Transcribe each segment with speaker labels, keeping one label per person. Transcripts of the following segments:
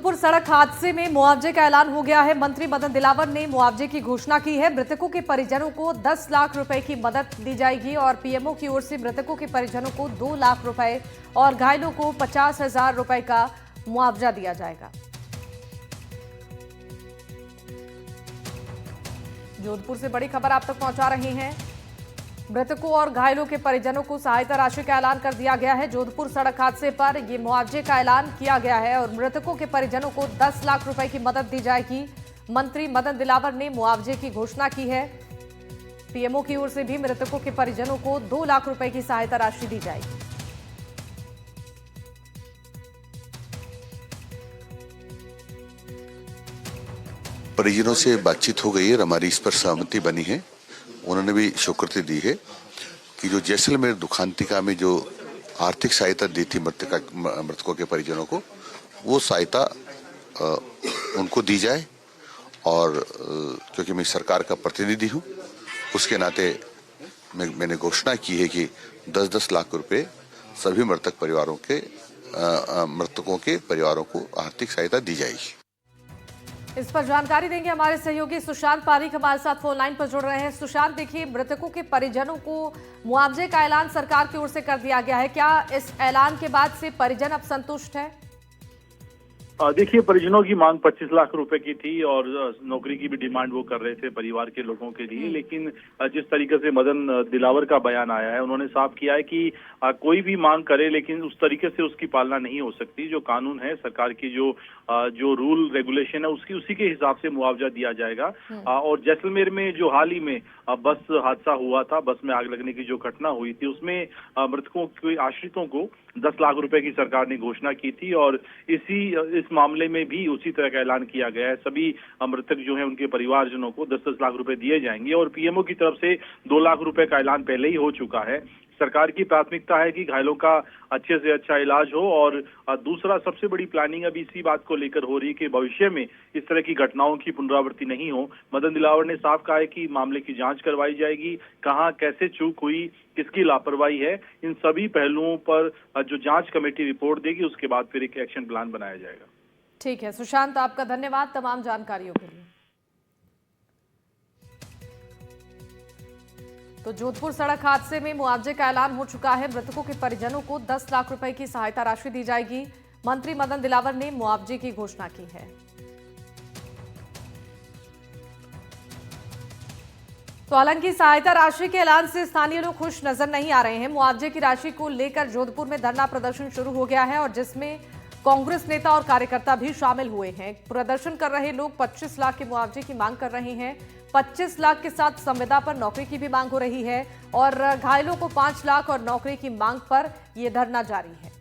Speaker 1: जोधपुर सड़क हादसे में मुआवजे का ऐलान हो गया है। मंत्री मदन दिलावर ने मुआवजे की घोषणा की है। मृतकों के परिजनों को 10 लाख रुपए की मदद दी जाएगी और पीएमओ की ओर से मृतकों के परिजनों को 2 लाख रुपए और घायलों को 50,000 रुपए का मुआवजा दिया जाएगा। जोधपुर से बड़ी खबर आप तक पहुंचा रहे हैं। मृतकों और घायलों के परिजनों को सहायता राशि का ऐलान कर दिया गया है। जोधपुर सड़क हादसे पर यह मुआवजे का ऐलान किया गया है और मृतकों के परिजनों को 10 लाख रुपए की मदद दी जाएगी। मंत्री मदन दिलावर ने मुआवजे की घोषणा की है। पीएमओ की ओर से भी मृतकों के परिजनों को 2 लाख रुपए की सहायता राशि दी जाएगी।
Speaker 2: परिजनों से बातचीत हो गई है और हमारी इस पर सहमति बनी है। उन्होंने भी स्वीकृति दी है कि जो जैसलमेर दुखांतिका में जो आर्थिक सहायता दी थी मृतकों के परिजनों को, वो सहायता उनको दी जाए। और क्योंकि मैं सरकार का प्रतिनिधि हूँ, उसके नाते मैंने घोषणा की है कि 10-10 लाख रुपए सभी मृतकों के परिवारों को आर्थिक सहायता दी जाएगी।
Speaker 1: इस पर जानकारी देंगे हमारे सहयोगी सुशांत पारीक हमारे साथ फोन लाइन पर जुड़ रहे हैं। सुशांत, देखिए, मृतकों के परिजनों को मुआवजे का ऐलान सरकार की ओर से कर दिया गया है। क्या इस ऐलान के बाद से परिजन अब संतुष्ट है?
Speaker 3: देखिए, परिजनों की मांग 25 लाख रुपए की थी और नौकरी की भी डिमांड वो कर रहे थे परिवार के लोगों के लिए। लेकिन जिस तरीके से मदन दिलावर का बयान आया है, उन्होंने साफ किया है कि कोई भी मांग करे लेकिन उस तरीके से उसकी पालना नहीं हो सकती। जो कानून है, सरकार की जो रूल रेगुलेशन है, उसी के हिसाब से मुआवजा दिया जाएगा। और जैसलमेर में जो हाल ही में बस हादसा हुआ था, बस में आग लगने की जो घटना हुई थी, उसमें मृतकों के आश्रितों को 10 लाख रुपए की सरकार ने घोषणा की थी और इस मामले में भी उसी तरह का ऐलान किया गया है। सभी मृतक जो है उनके परिवारजनों को 10-10 लाख रुपए दिए जाएंगे और पीएमओ की तरफ से 2 लाख रुपए का ऐलान पहले ही हो चुका है। सरकार की प्राथमिकता है कि घायलों का अच्छे से अच्छा इलाज हो और दूसरा सबसे बड़ी प्लानिंग अभी इसी बात को लेकर हो रही है कि भविष्य में इस तरह की घटनाओं की पुनरावृत्ति नहीं हो। मदन दिलावर ने साफ कहा है कि मामले की जांच करवाई जाएगी, कहां कैसे चूक हुई, किसकी लापरवाही है, इन सभी पहलुओं पर जो जांच कमेटी रिपोर्ट देगी उसके बाद फिर एक एक्शन प्लान बनाया जाएगा।
Speaker 1: ठीक है सुशांत, आपका धन्यवाद तमाम जानकारियों के लिए। तो जोधपुर सड़क हादसे में मुआवजे का ऐलान हो चुका है। मृतकों के परिजनों को 10 लाख रुपए की सहायता राशि दी जाएगी। मंत्री मदन दिलावर ने मुआवजे की घोषणा की है। तो हालांकि सहायता राशि के ऐलान से स्थानीय लोग खुश नजर नहीं आ रहे हैं। मुआवजे की राशि को लेकर जोधपुर में धरना प्रदर्शन शुरू हो गया है और जिसमें कांग्रेस नेता और कार्यकर्ता भी शामिल हुए हैं। प्रदर्शन कर रहे लोग 25 लाख के मुआवजे की मांग कर रहे हैं। 25 लाख के साथ संविदा पर नौकरी की भी मांग हो रही है और घायलों को 5 लाख और नौकरी की मांग पर यह धरना जारी है।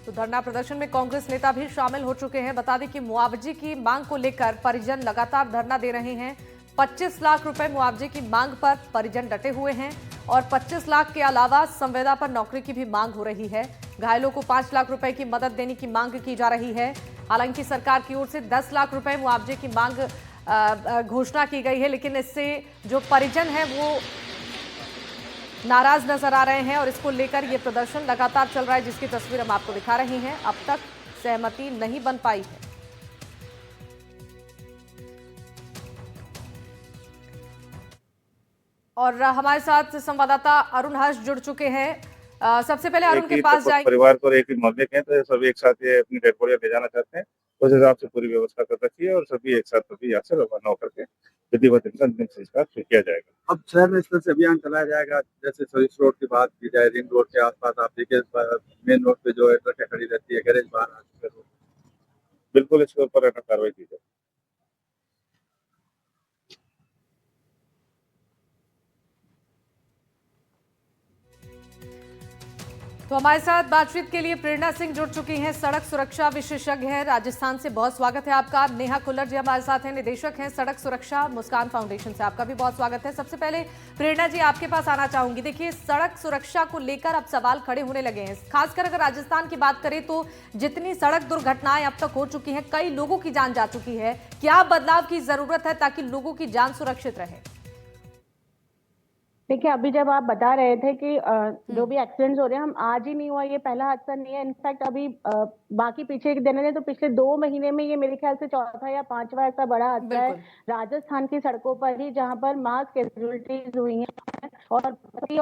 Speaker 1: तो धरना प्रदर्शन में कांग्रेस नेता भी शामिल हो चुके हैं। बता दें कि मुआवजे की मांग को लेकर परिजन लगातार धरना दे रहे हैं। 25 लाख रुपए मुआवजे की मांग पर परिजन डटे हुए हैं और 25 लाख के अलावा संविदा पर नौकरी की भी मांग हो रही है। घायलों को 5 लाख रुपए की मदद देने की मांग की जा रही है। हालांकि सरकार की ओर से 10 लाख रुपए मुआवजे की मांग घोषणा की गई है, लेकिन इससे जो परिजन है वो नाराज नजर आ रहे हैं और इसको लेकर ये प्रदर्शन लगातार चल रहा है, जिसकी तस्वीर हम आपको दिखा रहे हैं। अब तक सहमति नहीं बन पाई है। और हमारे साथ संवाददाता अरुण हर्ष जुड़ चुके हैं। सबसे पहले अरुण के पास जाएंगे।
Speaker 4: परिवार को एक ही मोहल्ले के हैं तो सभी एक साथ ये अपनी डेड बॉडी ले जाना चाहते हैं, उस हिसाब से पूरी व्यवस्था कर रखी है और सभी एक साथ सभी यहाँ से रवाना होकर के विधिवत इनका अंतिम संस्कार किया जाएगा।
Speaker 5: अब शहर में इस तरह से अभियान चलाया जाएगा, जैसे सर्विस रोड की बात की जाए, रिंग रोड के आसपास आप देखिए मेन रोड पे जो है ट्रकें खड़ी रहती है, गैरेज बाहर आ चुके हैं।
Speaker 4: बिल्कुल इसके ऊपर कार्रवाई की जाए।
Speaker 1: तो हमारे साथ बातचीत के लिए प्रेरणा सिंह जुड़ चुकी हैं, सड़क सुरक्षा विशेषज्ञ हैं, राजस्थान से। बहुत स्वागत है आपका। नेहा खुल्लर जी हमारे साथ हैं, निदेशक हैं सड़क सुरक्षा मुस्कान फाउंडेशन से। आपका भी बहुत स्वागत है। सबसे पहले प्रेरणा जी आपके पास आना चाहूंगी। देखिए, सड़क सुरक्षा को लेकर अब सवाल खड़े होने लगे हैं। खासकर अगर राजस्थान की बात करें तो जितनी सड़क दुर्घटनाएं अब तक हो चुकी हैं, कई लोगों की जान जा चुकी है। क्या बदलाव की जरूरत है ताकि लोगों की जान सुरक्षित रहे?
Speaker 6: देखिए, अभी जब आप बता रहे थे कि जो भी एक्सीडेंट्स हो रहे हैं, हम आज ही नहीं हुआ, ये पहला हादसा नहीं है। इनफैक्ट अभी बाकी पीछे के दिन है तो पिछले 2 महीने में ये मेरे ख्याल से चौथा या पांचवा ऐसा बड़ा हादसा है
Speaker 1: बिल्कुल।
Speaker 6: राजस्थान की सड़कों पर ही, जहां पर मास कैजुअलिटीज हुई हैं और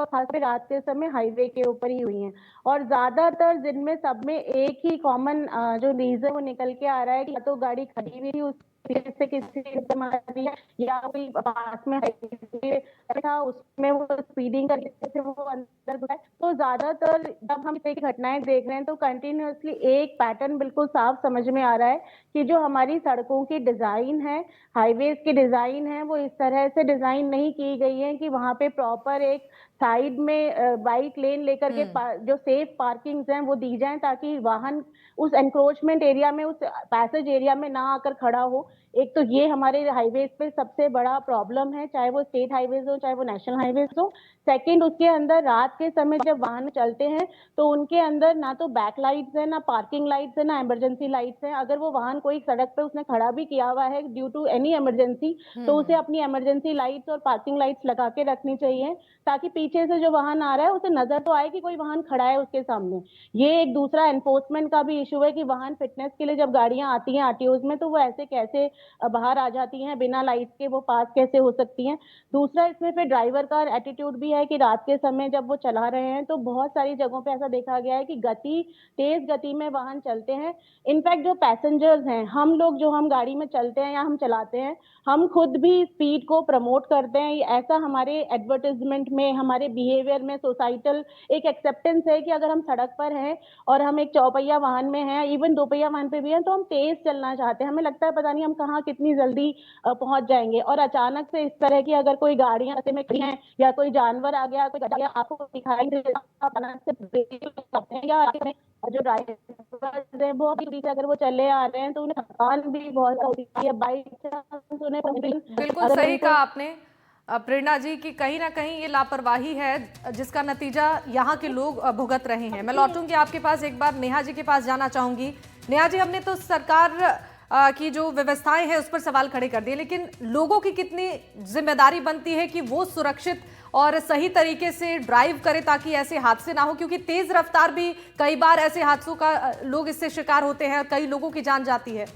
Speaker 6: खासकर रात के समय हाईवे के ऊपर ही हुई हैं। और ज्यादातर जिनमें सब में एक ही कॉमन जो रीजन वो निकल के आ रहा है कि या तो गाड़ी खड़ी हुई थी से किसी ने मार दिया, या कोई पास में हाईवे था उसमें वो स्पीडिंग करके से वो अंदर घुसा है। तो ज्यादातर जब हम इस तरह की घटनाएं देख रहे हैं तो कंटिन्यूअसली एक पैटर्न बिल्कुल साफ समझ में आ रहा है कि जो हमारी सड़कों की डिजाइन है, हाईवेज की डिजाइन है, वो इस तरह से डिजाइन नहीं की गई है कि वहां पे प्रॉपर एक साइड में बाइक लेन लेकर के जो सेफ पार्किंग्स हैं वो दी जाएं, ताकि वाहन उस एनक्रोचमेंट एरिया में, उस पैसेज एरिया में ना आकर खड़ा हो। एक तो ये हमारे हाईवेज पे सबसे बड़ा प्रॉब्लम है, चाहे वो स्टेट हाईवेज हो चाहे वो नेशनल हाईवेज हो। सेकंड, उसके अंदर रात के समय जब वाहन चलते हैं तो उनके अंदर ना तो बैक लाइट्स है, ना पार्किंग लाइट्स है, ना इमरजेंसी लाइट्स है। अगर वो वाहन कोई सड़क पे उसने खड़ा भी किया हुआ है ड्यू टू एनी इमरजेंसी, तो उसे अपनी इमरजेंसी लाइट्स और पार्किंग लाइट्स लगा के रखनी चाहिए, ताकि पीछे से जो वाहन आ रहा है उसे नजर तो आए कि कोई वाहन खड़ा है उसके सामने। ये एक दूसरा एनफोर्समेंट का भी इशू है कि वाहन फिटनेस के लिए जब गाड़ियां आती हैं आरटीओज में तो वो ऐसे कैसे बाहर आ जाती हैं, बिना लाइट्स के वो पास कैसे हो सकती हैं। दूसरा, इसमें फिर ड्राइवर का एटीट्यूड भी है कि रात के समय जब वो चला रहे हैं तो बहुत सारी जगहों पे ऐसा देखा गया है कि तेज गति में वाहन चलते हैं। इनफैक्ट जो पैसेंजर्स हैं, हम लोग जो हम गाड़ी में चलते हैं या हम चलाते हैं, हम खुद भी स्पीड को प्रमोट करते हैं। ऐसा हमारे एडवर्टाइजमेंट में, हमारे बिहेवियर में सोसाइटल एक एक्सेप्टेंस है कि अगर हम सड़क पर हैं और हम एक चौपहिया वाहन में हैं, इवन दोपहिया वाहन पे भी हैं, तो हम तेज चलना चाहते हैं। हमें लगता है पता नहीं हम कहाँ कितनी जल्दी पहुंच जाएंगे, और अचानक से इस तरह की अगर कोई गाड़ियां रास्ते में खड़ी हैं या कोई जानवर आ गया, कोई गाड़ियां आपको दिखाई दे रहा, आप अचानक से ब्रेक लगाते हैं, या आगे में जो ड्राइवर है बहुत दूरी से अगर वो चले आ रहे हैं तो उन्हें थकान भी बहुत होती है। बाई चांस उन्हें
Speaker 1: बिल्कुल
Speaker 6: अगर
Speaker 1: सही
Speaker 6: उनको
Speaker 1: कहा आपने प्रेरणा जी कि कहीं ना कहीं ये लापरवाही है जिसका नतीजा यहाँ के लोग भुगत रहे हैं। मैं लौटूंगी आपके पास, एक बार नेहा जी के पास जाना चाहूंगी। नेहा जी, हमने तो सरकार की जो व्यवस्थाएं हैं उस पर सवाल खड़े कर दिए, लेकिन लोगों की कितनी जिम्मेदारी बनती है कि वो सुरक्षित और सही तरीके से ड्राइव करे ताकि ऐसे हादसे ना हो, क्योंकि तेज रफ्तार भी कई बार ऐसे हादसों का लोग इससे शिकार होते हैं और कई लोगों की जान जाती है।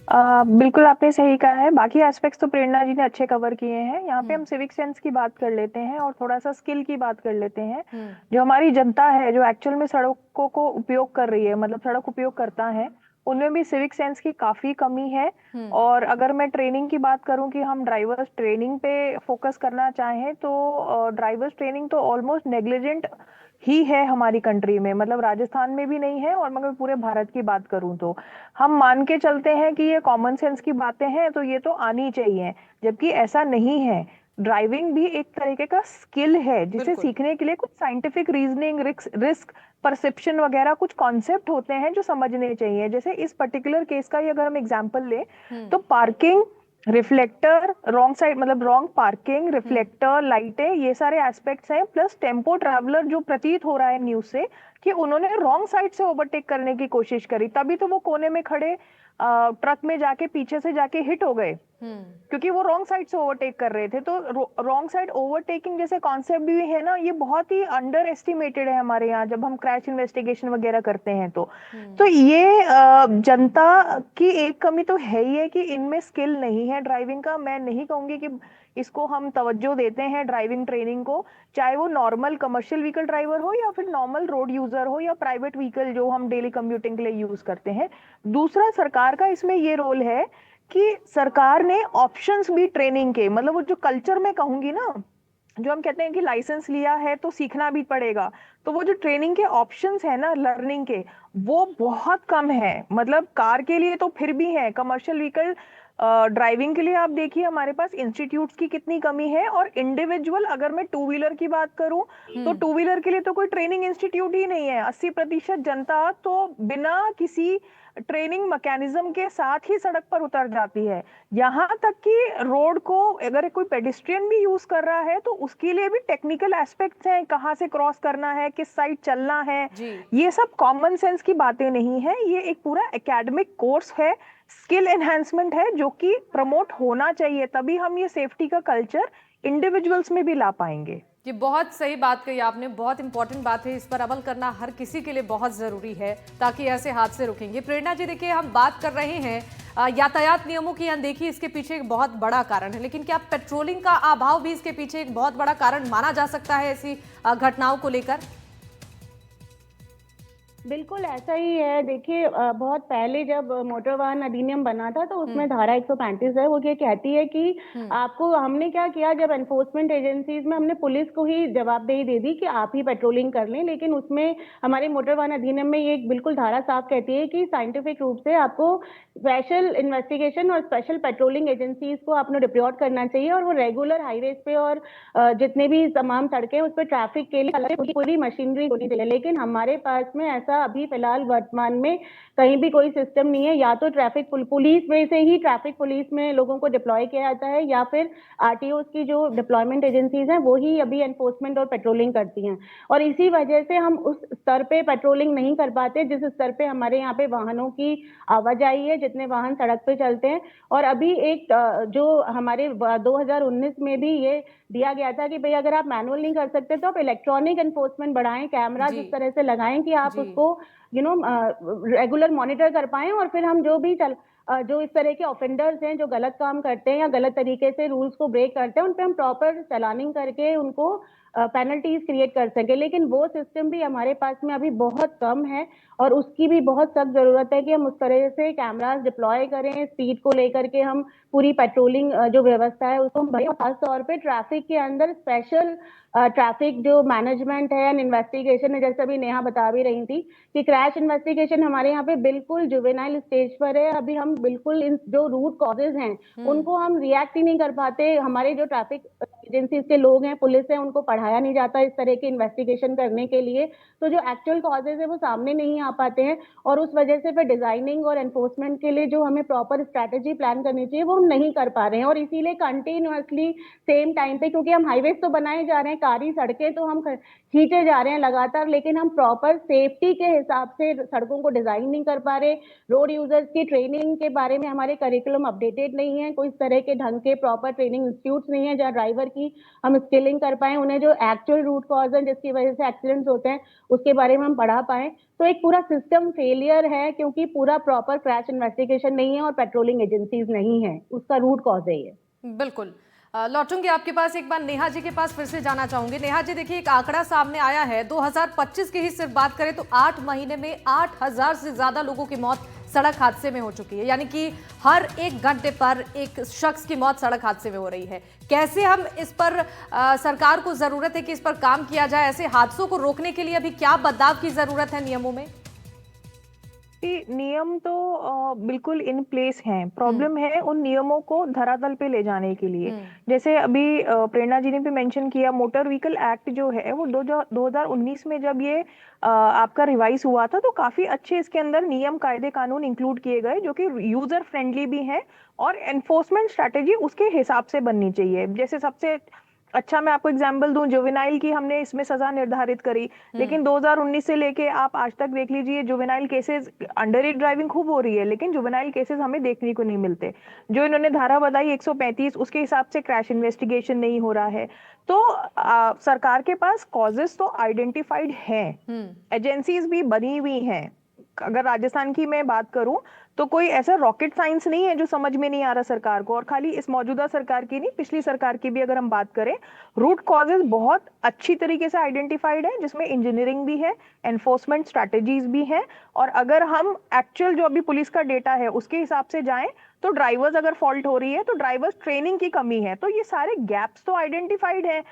Speaker 7: बिल्कुल आपने सही कहा है। बाकी एस्पेक्ट्स तो प्रेरणा जी ने अच्छे कवर किए हैं। यहाँ पे हम सिविक सेंस की बात कर लेते हैं और थोड़ा सा स्किल की बात कर लेते हैं। जो हमारी जनता है जो एक्चुअल में सड़कों को उपयोग कर रही है, मतलब सड़क उपयोग करता है, उनमें भी सिविक सेंस की काफी कमी है। और अगर मैं ट्रेनिंग की बात करूं कि हम ड्राइवर्स ट्रेनिंग पे फोकस करना चाहें तो ड्राइवर्स ट्रेनिंग तो ऑलमोस्ट नेग्लिजेंट ही है हमारी कंट्री में, मतलब राजस्थान में भी नहीं है। और मगर पूरे भारत की बात करूं तो हम मान के चलते हैं कि ये कॉमन सेंस की बातें हैं तो ये तो आनी चाहिए, जबकि ऐसा नहीं है। ड्राइविंग भी एक तरीके का स्किल है जिसे सीखने के लिए कुछ साइंटिफिक रीजनिंग, रिस्क परसेप्शन वगैरह कुछ कॉन्सेप्ट होते हैं जो समझने चाहिए। जैसे इस पर्टिकुलर केस का ही अगर हम एग्जांपल लें तो पार्किंग, रिफ्लेक्टर, रॉन्ग साइड मतलब रॉन्ग पार्किंग, रिफ्लेक्टर, लाइटें, ये सारे एस्पेक्ट्स हैं। प्लस टेम्पो ट्रैवलर जो प्रतीत हो रहा है न्यूज से कि उन्होंने रॉन्ग साइड से ओवरटेक करने की कोशिश करी, तभी तो वो कोने में खड़े ट्रक में जाके पीछे से जाके हिट हो गए, क्योंकि वो रॉन्ग साइड से ओवरटेक कर रहे थे। तो रॉन्ग साइड ओवरटेकिंग जैसे कॉन्सेप्ट भी है ना, ये बहुत ही अंडर एस्टिमेटेड है हमारे यहाँ जब हम क्रैश इन्वेस्टिगेशन वगैरह करते हैं तो ये जनता की एक कमी तो है ही है कि इनमें स्किल नहीं है ड्राइविंग का। मैं नहीं कहूंगी कि इसको हम तवज्जो देते हैं ड्राइविंग ट्रेनिंग को, चाहे वो नॉर्मल कमर्शियल व्हीकल ड्राइवर हो या फिर नॉर्मल रोड यूजर हो या प्राइवेट व्हीकल जो हम डेली कम्यूटिंग के लिए यूज करते हैं। दूसरा, सरकार का इसमें ये रोल है कि सरकार ने ऑप्शंस भी ट्रेनिंग के, मतलब वो जो कल्चर में कहूंगी ना, जो हम कहते हैं कि लाइसेंस लिया है तो सीखना भी पड़ेगा, तो वो जो ट्रेनिंग के ऑप्शंस है ना लर्निंग के, वो बहुत कम है। मतलब कार के लिए तो फिर भी है, कमर्शियल व्हीकल ड्राइविंग के लिए आप देखिए हमारे पास इंस्टीट्यूट्स की कितनी कमी है। और इंडिविजुअल अगर मैं टू व्हीलर की बात करूं तो टू व्हीलर के लिए तो कोई ट्रेनिंग इंस्टीट्यूट ही नहीं है। 80% जनता तो बिना किसी ट्रेनिंग मैकेनिज्म के साथ ही सड़क पर उतर जाती है। यहाँ तक कि रोड को अगर कोई पेडिस्ट्रियन भी यूज कर रहा है तो उसके लिए भी टेक्निकल एस्पेक्ट्स हैं, कहाँ से क्रॉस करना है, किस साइड चलना है, ये सब कॉमन सेंस की बातें नहीं है। ये एक पूरा एकेडमिक कोर्स है, स्किल एनहांसमेंट है जो कि प्रमोट होना चाहिए, तभी हम ये सेफ्टी का कल्चर इंडिविजुअल्स में भी ला पाएंगे।
Speaker 1: ये बहुत सही बात कही आपने, बहुत इंपॉर्टेंट बात है, इस पर अमल करना हर किसी के लिए बहुत जरूरी है ताकि ऐसे हादसे रुकेंगे। प्रेरणा जी देखिए, हम बात कर रहे हैं यातायात नियमों की अनदेखी इसके पीछे एक बहुत बड़ा कारण है, लेकिन क्या पेट्रोलिंग का अभाव भी इसके पीछे एक बहुत बड़ा कारण माना जा सकता है ऐसी घटनाओं को लेकर?
Speaker 6: बिल्कुल ऐसा ही है। देखिए बहुत पहले जब मोटर वाहन अधिनियम बना था तो उसमें धारा 135 है, वो ये कहती है कि आपको, हमने क्या किया, जब एनफोर्समेंट एजेंसीज में हमने पुलिस को ही जवाबदेही दे दी कि आप ही पेट्रोलिंग कर लें, लेकिन उसमें हमारे मोटर वाहन अधिनियम में ये एक बिल्कुल धारा साफ कहती है कि साइंटिफिक रूप से आपको स्पेशल इन्वेस्टिगेशन और स्पेशल पेट्रोलिंग एजेंसीज को आपने डिप्लॉय करना चाहिए, और वो रेगुलर हाईवेज पे और जितने भी तमाम सड़कें उस पर ट्रैफिक के लिए अलग पूरी मशीनरी होनी चाहिए। लेकिन हमारे पास में ऐसा अभी फिलहाल वर्तमान में कहीं भी कोई सिस्टम नहीं है। या तो ट्रैफिक पुलिस में से ही ट्रैफिक पुलिस में लोगों को डिप्लॉय किया जाता है, या फिर आरटीओ की जो डिप्लॉयमेंट एजेंसीज हैं वो ही अभी एनफोर्समेंट और पेट्रोलिंग करती हैं, और इसी वजह से हम उस स्तर पे पेट्रोलिंग नहीं कर पाते जिस स्तर पे हमारे यहाँ पे वाहनों की आवाजाही है, जितने वाहन सड़क पे चलते हैं। और अभी एक जो हमारे 2019 में भी ये दिया गया था कि भाई अगर आप मैनुअल नहीं कर सकते तो आप इलेक्ट्रॉनिक एनफोर्समेंट बढ़ाएं, कैमरा जिस तरह से लगाएं कि आप उसको रेगुलर मॉनिटर कर पाएं, और फिर हम जो इस तरह के ऑफेंडर्स हैं जो गलत काम करते हैं या गलत तरीके से रूल्स को ब्रेक करते हैं, उन पे हम प्रॉपर चलानिंग करके उनको पेनल्टीज क्रिएट कर सके। लेकिन वो सिस्टम भी हमारे पास में अभी बहुत कम है, और उसकी भी बहुत सख्त जरूरत है कि हम उस तरह से कैमरास डिप्लॉय करें, स्पीड को लेकर के हम पूरी पेट्रोलिंग जो व्यवस्था है उसको हम बढ़ाएं। खास तौर पे ट्रैफिक के अंदर स्पेशल ट्रैफिक जो मैनेजमेंट है एंड इन्वेस्टिगेशन है, जैसे अभी नेहा बता भी रही थी कि क्रैश इन्वेस्टिगेशन हमारे यहाँ पे बिल्कुल जुवेनाइल स्टेज पर है। अभी हम बिल्कुल इन जो रूट कॉजेज हैं उनको हम रिएक्ट ही नहीं कर पाते। हमारे जो ट्रैफिक एजेंसीज के लोग हैं, पुलिस है, उनको पढ़ाया नहीं जाता इस तरह की इन्वेस्टिगेशन करने के लिए, तो जो एक्चुअल कॉजेज है वो सामने नहीं आ पाते हैं, और उस वजह से फिर डिजाइनिंग और एनफोर्समेंट के लिए जो हमें प्रॉपर स्ट्रैटेजी प्लान करनी चाहिए वो हम नहीं कर पा रहे हैं। और इसीलिए कंटिन्यूअसली सेम टाइम पे, क्योंकि हम हाईवेज तो बनाए जा रहे हैं, कारी सड़कें तो हम खींचे जा रहे हैं लगातार, लेकिन हम प्रॉपर सेफ्टी के हिसाब से सड़कों को डिजाइन नहीं कर पा रहे। रोड यूजर्स की ट्रेनिंग के बारे में हमारे करिकुलम अपडेटेड नहीं है, कोई इस तरह के ढंग के प्रॉपर ट्रेनिंग इंस्टीट्यूट नहीं है जहाँ ड्राइवर की हम स्किलिंग कर पाए, उन्हें जो एक्चुअल रूट कॉज है जिसकी वजह से एक्सीडेंट्स होते हैं उसके बारे में हम पढ़ा पाए। तो एक पूरा सिस्टम फेलियर है, क्योंकि पूरा प्रॉपर क्रैश इन्वेस्टिगेशन नहीं है और पेट्रोलिंग एजेंसीज नहीं है, उसका रूट कॉज है ये।
Speaker 1: बिल्कुल, लौटूंगी आपके पास, एक बार नेहा जी के पास फिर से जाना चाहूंगी। नेहा जी देखिए, एक आंकड़ा सामने आया है, 2025 की ही सिर्फ बात करें तो 8 महीने में 8000 से ज्यादा लोगों की मौत सड़क हादसे में हो चुकी है, यानी कि हर 1 घंटे पर एक शख्स की मौत सड़क हादसे में हो रही है। कैसे हम इस पर सरकार को जरूरत है कि इस पर काम किया जाए, ऐसे हादसों को रोकने के लिए अभी क्या बदलाव की जरूरत है नियमों में?
Speaker 7: नियम तो बिल्कुल इन प्लेस हैं, प्रॉब्लम है उन नियमों को धरातल पे ले जाने के लिए। जैसे अभी प्रेरणा जी ने भी मेंशन किया, मोटर व्हीकल एक्ट जो है वो 2019 में जब ये आपका रिवाइज हुआ था तो काफी अच्छे इसके अंदर नियम, कायदे, कानून इंक्लूड किए गए जो कि यूजर फ्रेंडली भी हैं, और एनफोर्समेंट स्ट्रैटेजी उसके हिसाब से बननी चाहिए। जैसे सबसे अच्छा मैं आपको एग्जांपल दूं, जुवेनाइल की हमने इसमें सजा निर्धारित करी, लेकिन 2019 से लेके आप आज तक देख लीजिए juvenile cases, under as driving खूब हो रही है लेकिन जुवेनाइल केसेस हमें देखने को नहीं मिलते। जो इन्होंने धारा बताई 135, उसके हिसाब से क्रैश इन्वेस्टिगेशन नहीं हो रहा है। तो सरकार के पास कॉजेस तो आइडेंटिफाइड हैं, एजेंसीज भी बनी हुई हैं। अगर राजस्थान की मैं बात करूं तो कोई ऐसा रॉकेट साइंस नहीं है जो समझ में नहीं आ रहा सरकार को, और खाली इस मौजूदा सरकार की नहीं, पिछली सरकार की भी अगर हम बात करें, रूट कॉजेज बहुत अच्छी तरीके से आइडेंटिफाइड है, जिसमें इंजीनियरिंग भी है, एनफोर्समेंट स्ट्रैटेजीज भी है। और अगर हम एक्चुअल जो अभी पुलिस का डेटा है उसके हिसाब से जाएं तो ड्राइवर्स अगर फॉल्ट हो रही है तो ड्राइवर्स ट्रेनिंग की कमी है, तो ये सारे गैप्स तो आइडेंटिफाइड है।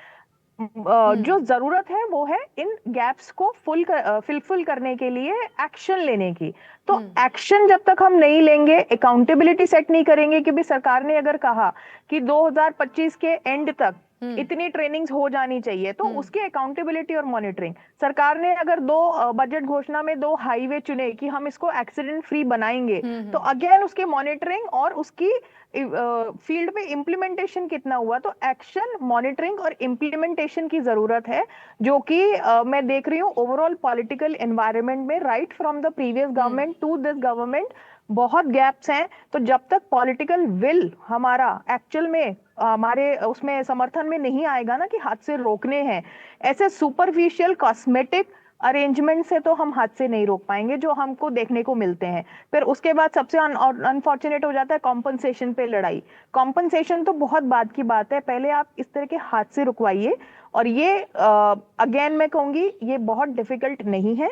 Speaker 7: जो जरूरत है वो है इन गैप्स को फिलफिल करने के लिए एक्शन लेने की। तो एक्शन जब तक हम नहीं लेंगे, अकाउंटेबिलिटी सेट नहीं करेंगे कि भी सरकार ने अगर कहा कि 2025 के एंड तक इतनी ट्रेनिंग्स हो जानी चाहिए, तो उसकी अकाउंटेबिलिटी और मॉनिटरिंग, सरकार ने अगर 2 बजट घोषणा में 2 हाईवे चुने कि हम इसको एक्सीडेंट फ्री बनाएंगे, तो अगेन उसके मॉनिटरिंग और उसकी फील्ड में इम्प्लीमेंटेशन कितना हुआ। तो एक्शन, मॉनिटरिंग और इम्प्लीमेंटेशन की जरूरत है, जो कि मैं देख रही हूँ ओवरऑल पॉलिटिकल एनवायरनमेंट में right from the previous government to this government बहुत गैप्स हैं। तो जब तक पॉलिटिकल विल हमारा एक्चुअल में हमारे उसमें समर्थन में नहीं आएगा ना कि हादसे रोकने हैं, ऐसे सुपरफिशियल कॉस्मेटिक अरेंजमेंट से तो हम हादसे नहीं रोक पाएंगे जो हमको देखने को मिलते हैं। फिर उसके बाद सबसे अनफॉर्चुनेट हो जाता है कॉम्पनसेशन पे लड़ाई। कॉम्पनसेशन तो बहुत बाद की बात है, पहले आप इस तरह के हादसे रुकवाइए। और ये अगेन मैं कहूंगी ये बहुत डिफिकल्ट नहीं है।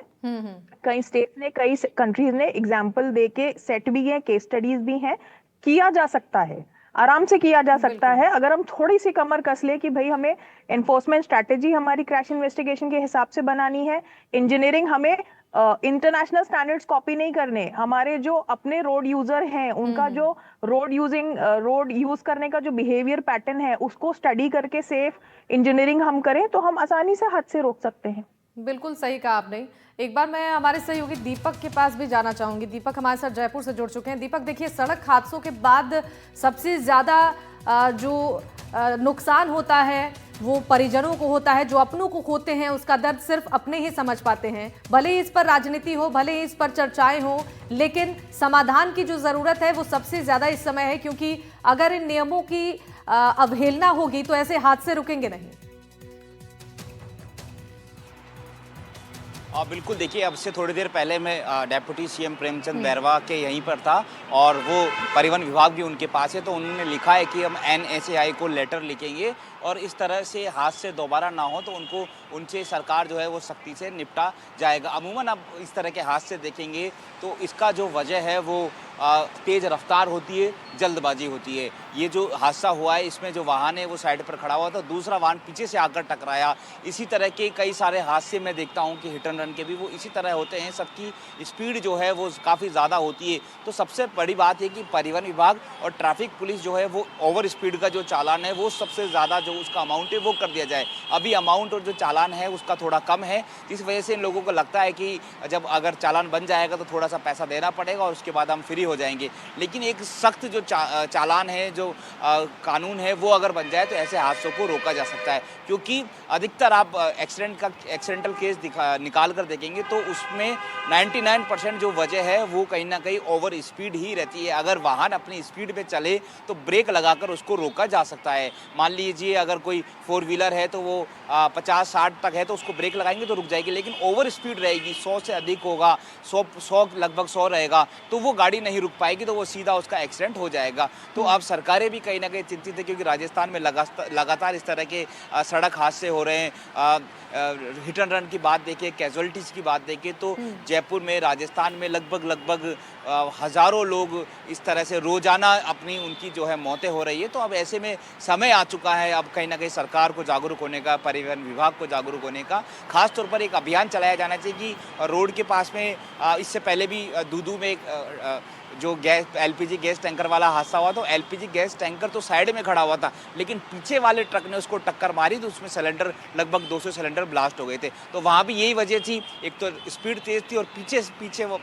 Speaker 7: कई स्टेट्स ने, कई कंट्रीज ने एग्जाम्पल दे के सेट भी है, केस स्टडीज भी हैं, किया जा सकता है, आराम से किया जा सकता है अगर हम थोड़ी सी कमर कस ले कि भाई हमें एनफोर्समेंट स्ट्रैटेजी हमारी क्रैश इन्वेस्टिगेशन के हिसाब से बनानी है। इंजीनियरिंग हमें इंटरनेशनल स्टैंडर्ड्स कॉपी नहीं करने, हमारे जो अपने रोड यूजर हैं उनका जो रोड यूज करने का जो बिहेवियर पैटर्न है उसको स्टडी करके सेफ इंजीनियरिंग हम करें तो हम आसानी से हादसे रोक सकते हैं।
Speaker 1: बिल्कुल सही कहा आपने। एक बार मैं हमारे सहयोगी दीपक के पास भी जाना चाहूंगी। दीपक हमारे साथ जयपुर से जुड़ चुके हैं। दीपक, देखिए, सड़क हादसों के बाद सबसे ज्यादा जो नुकसान होता है वो परिजनों को होता है, जो अपनों को खोते हैं उसका दर्द सिर्फ अपने ही समझ पाते हैं। भले ही इस पर राजनीति हो, भले ही इस पर चर्चाएं हो, लेकिन समाधान की जो जरूरत है वो सबसे ज्यादा इस समय है, क्योंकि अगर इन नियमों की अवहेलना होगी तो ऐसे हादसे रुकेंगे नहीं।
Speaker 8: बिल्कुल, देखिए, अब से थोड़ी देर पहले मैं डेप्यूटी सीएम प्रेमचंद बैरवा के यहीं पर था और वो परिवहन विभाग भी उनके पास है, तो उन्होंने लिखा है कि हम NHAI को लेटर लिखेंगे और इस तरह से हादसे दोबारा ना हो तो उनसे सरकार जो है वो सख्ती से निपटा जाएगा। अमूमन अब इस तरह के हादसे देखेंगे तो इसका जो वजह है वो तेज़ रफ्तार होती है, जल्दबाजी होती है। ये जो हादसा हुआ है इसमें जो वाहन है वो साइड पर खड़ा हुआ था, दूसरा वाहन पीछे से आकर टकराया। इसी तरह के कई सारे हादसे मैं देखता हूँ कि हिट एंड रन के भी वो इसी तरह होते हैं, सबकी स्पीड जो है वो काफ़ी ज़्यादा होती है। तो सबसे बड़ी बात है कि परिवहन विभाग और ट्रैफिक पुलिस जो है वो ओवर स्पीड का जो चालान है वो सबसे ज़्यादा जो उसका अमाउंट है वो कर दिया जाए। अभी अमाउंट और जो चालान है उसका थोड़ा कम है, जिस वजह से इन लोगों को लगता है कि जब अगर चालान बन जाएगा तो थोड़ा सा पैसा देना पड़ेगा और उसके बाद हम फ्री हो जाएंगे। लेकिन एक सख्त जो चालान है, जो कानून है वो अगर बन जाए तो ऐसे हादसों को रोका जा सकता है, क्योंकि अधिकतर आप एक्सीडेंटल केस निकाल कर देखेंगे तो उसमें 99% जो वजह है वो कहीं ना कहीं ओवर स्पीड ही रहती है। अगर वाहन अपनी स्पीड पे चले तो ब्रेक लगाकर उसको रोका जा सकता है। मान लीजिए अगर कोई 4 व्हीलर है तो वो 50-60 तक है तो उसको ब्रेक लगाएंगे तो रुक जाएगी, लेकिन ओवर स्पीड रहेगी, 100 से अधिक होगा, 100 लगभग 100 रहेगा तो वो गाड़ी नहीं रुक पाएगी, तो वो सीधा उसका एक्सीडेंट हो जाएगा। तो अब सरकारें भी कहीं ना कहीं चिंतित है, क्योंकि राजस्थान में लगातार इस तरह के सड़क हादसे हो रहे हैं। हिट एंड रन की बात देखें, कैजुअलिटीज़ की बात देखें तो जयपुर में, राजस्थान में लगभग हज़ारों लोग इस तरह से रोजाना उनकी जो है मौतें हो रही है। तो अब ऐसे में समय आ चुका है अब कहीं ना कहीं सरकार को जागरूक होने का, परिवहन विभाग को जागरूक होने का। खास तौर पर एक अभियान चलाया जाना चाहिए कि रोड के पास में, इससे पहले भी दूदू में एक जो LPG गैस टैंकर वाला हादसा हुआ तो LPG गैस टैंकर तो साइड में खड़ा हुआ था, लेकिन पीछे वाले ट्रक ने उसको टक्कर मारी तो उसमें सिलेंडर, लगभग 200 सिलेंडर ब्लास्ट हो गए थे। तो वहाँ भी यही वजह थी, एक तो स्पीड तेज थी और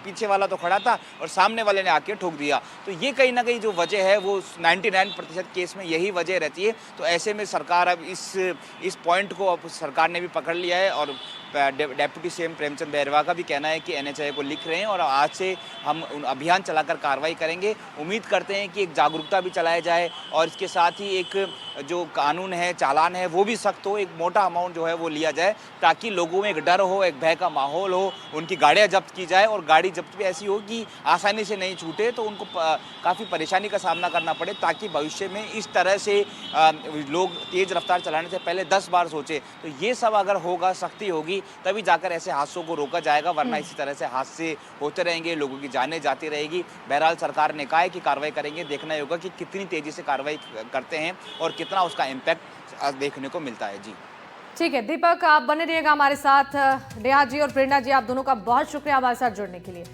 Speaker 8: पीछे वाला तो खड़ा था और सामने वाले ने आके ठोक दिया। तो ये कहीं ना कहीं जो वजह है वो 99% केस में यही वजह रहती है। तो ऐसे में सरकार अब इस पॉइंट को अब सरकार ने भी पकड़ लिया है और डेप्यूटी सीएम प्रेमचंद बैरवा का भी कहना है कि NHAI को लिख रहे हैं और आज से हम अभियान चलाकर कार्रवाई करेंगे। उम्मीद करते हैं कि एक जागरूकता भी चलाया जाए और इसके साथ ही एक जो कानून है, चालान है वो भी सख्त हो, एक मोटा अमाउंट जो है वो लिया जाए, ताकि लोगों में एक डर हो, एक भय का माहौल हो, उनकी गाड़ियाँ जब्त की जाए और गाड़ी जब्त भी ऐसी हो कि आसानी से नहीं छूटे तो उनको काफ़ी परेशानी का सामना करना पड़े, ताकि भविष्य में इस तरह से लोग तेज़ रफ्तार चलाने से पहले 10 बार सोचे। तो ये सब अगर होगा, सख्ती होगी, तभी जाकर ऐसे हादसों को रोका जाएगा, वरना इसी तरह से हादसे होते रहेंगे, लोगों की जानें जाती रहेगी। बहरहाल सरकार ने कहा है कि कार्रवाई करेंगे, देखना होगा कि कितनी तेजी से कार्रवाई करते हैं और कितना उसका इम्पैक्ट देखने को मिलता है। जी
Speaker 1: ठीक है दीपक, आप बने रहिएगा हमारे साथ। नेहा जी और प्रेरणा जी, आप दोनों का बहुत शुक्रिया हमारे साथ जुड़ने के लिए।